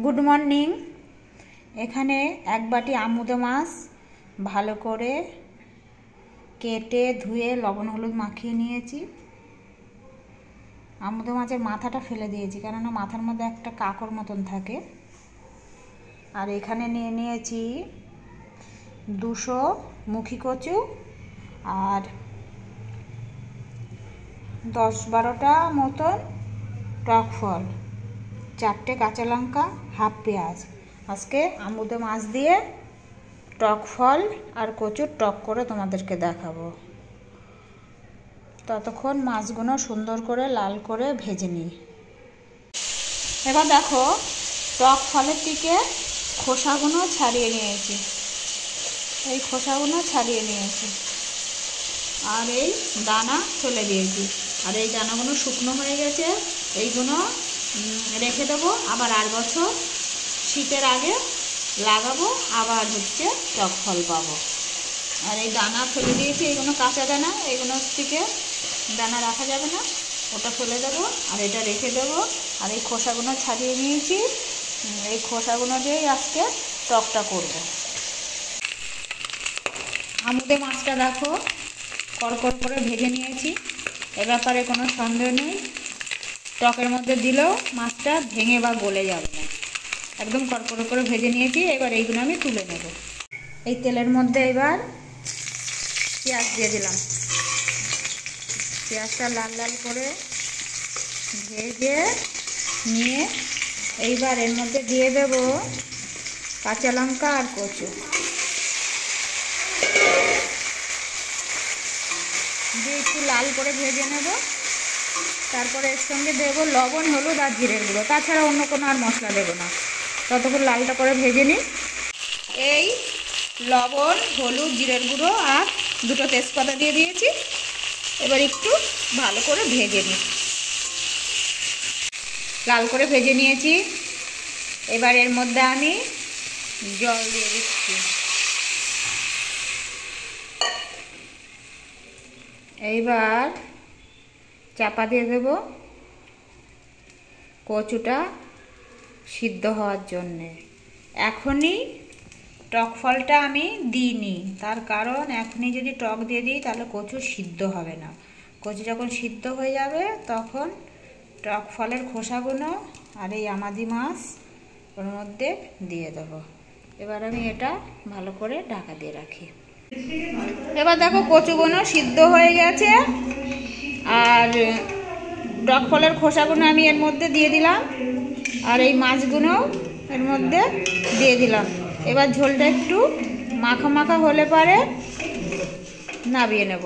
Good morning. এখানে এক বাটি আমুদা মাছ ভালো করে কেটে ধুয়ে লবণ হলুদ মাখিয়ে নিয়েছি। আমুদা মাছের মাথাটা ফেলে দিয়েছি, কেননা মাথার মধ্যে একটা কাকর মতন থাকে। আর এখানে নিয়ে নিয়েছি 200 মুখি কচু আর 10-12টা মতন টক ফল, 4টে কাঁচা লঙ্কা, হাফ পেঁয়াজ। আজকে আমুদা মাছ দিয়ে টক ফল আর কচুর টক করে তোমাদেরকে দেখাবো। ততক্ষণ মাছগুলো সুন্দর করে লাল করে ভেজে নিই। এবার দেখো, টক ফলের থেকে খোসাগুলো ছাড়িয়ে নিয়েছি, এই খোসাগুলো ছাড়িয়ে নিয়েছি আর এই দানা ফেলে দিয়েছি। আর এই দানাগুলো শুকনো হয়ে গেছে, এইগুলো রেখে দেবো। আবার 8 বছর শীতের আগে লাগাবো, আবার টক ফল পাবো। আর এই দানা ফেলে দিয়েছি, এইগুলো কাঁচা দানা, এইগুলো থেকে দানা রাখা যাবে না, ওটা ফেলে দেবো আর এটা রেখে দেবো। আর এই খোসাগুলো ছাড়িয়ে নিয়েছি, এই খোসাগুলো দিয়েই আজকে টকটা করব। আমুদে মাছটা দেখো কড়কড় করে ভেজে নিয়েছি, এ ব্যাপারে কোনো সন্দেহ নেই। টকের মধ্যে দিলেও মাছটা ভেঙে বা গলে যাবে না, একদম কড়কড় করে ভেজে নিয়েছি। এবার এইগুলো আমি তুলে নেব। এই তেলের মধ্যে এবার পেঁয়াজ দিয়ে দিলাম, পেঁয়াজটা লাল লাল করে ভেজে নিয়ে এইবার এর মধ্যে দিয়ে দেব কাঁচা লঙ্কা আর কচু, দিয়ে একটু লাল করে ভেজে নেব। তারপরে এর সঙ্গে দেব লবণ হলুদ আর জিরের গুঁড়ো, তাছাড়া অন্য কোনো আর মশলা দেবো না। ততক্ষণ লালটা করে ভেজে নিই। এই লবণ হলুদ জিরের গুঁড়ো আর 2টো তেজপাতা দিয়ে দিয়েছি। এবার একটু ভালো করে ভেজে নিই। লাল করে ভেজে নিয়েছি, এবার এর মধ্যে আমি জল দিয়ে দিচ্ছি। এইবার চাপা দিয়ে দেব কচুটা সিদ্ধ হওয়ার জন্যে। এখনই টক ফলটা আমি দিইনি, তার কারণ এখনই যদি টক দিয়ে দিই তাহলে কচু সিদ্ধ হবে না। কচু যখন সিদ্ধ হয়ে যাবে তখন টক ফলের খোসাগুলো আর এই আমাদি মাছ ওর মধ্যে দিয়ে দেবো। এবার আমি এটা ভালো করে ঢাকা দিয়ে রাখি। এবার দেখো কচুগুলো সিদ্ধ হয়ে গেছে আর টক ফলের খোসাগুলো আমি এর মধ্যে দিয়ে দিলাম আর এই মাছগুলো এর মধ্যে দিয়ে দিলাম। এবার ঝোলটা একটু মাখা মাখা হলে পরে নামিয়ে নেব।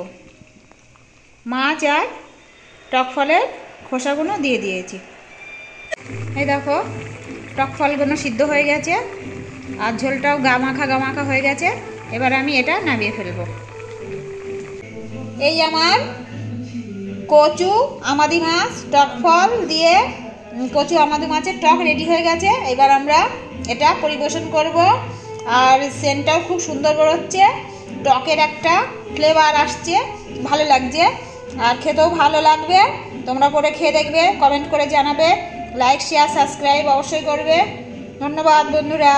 মাছ আর টক ফলের খোসাগুলো দিয়ে দিয়েছি। এই দেখো টক ফলগুলো সিদ্ধ হয়ে গেছে আর ঝোলটাও গা মাখা হয়ে গেছে। এবার আমি এটা নামিয়ে ফেলবো। এই আমার কচু আমাদি মাছ টক ফল দিয়ে কচু আমাদি মাছের টক রেডি হয়ে গেছে। এবার আমরা এটা পরিবেশন করব। আর সেন্টটাও খুব সুন্দর বেরোচ্ছে, টকের একটা ফ্লেভার আসছে, ভালো লাগছে আর খেতেও ভালো লাগবে। তোমরা করে খেয়ে দেখবে, কমেন্ট করে জানাবে, লাইক শেয়ার সাবস্ক্রাইব অবশ্যই করবে। ধন্যবাদ বন্ধুরা।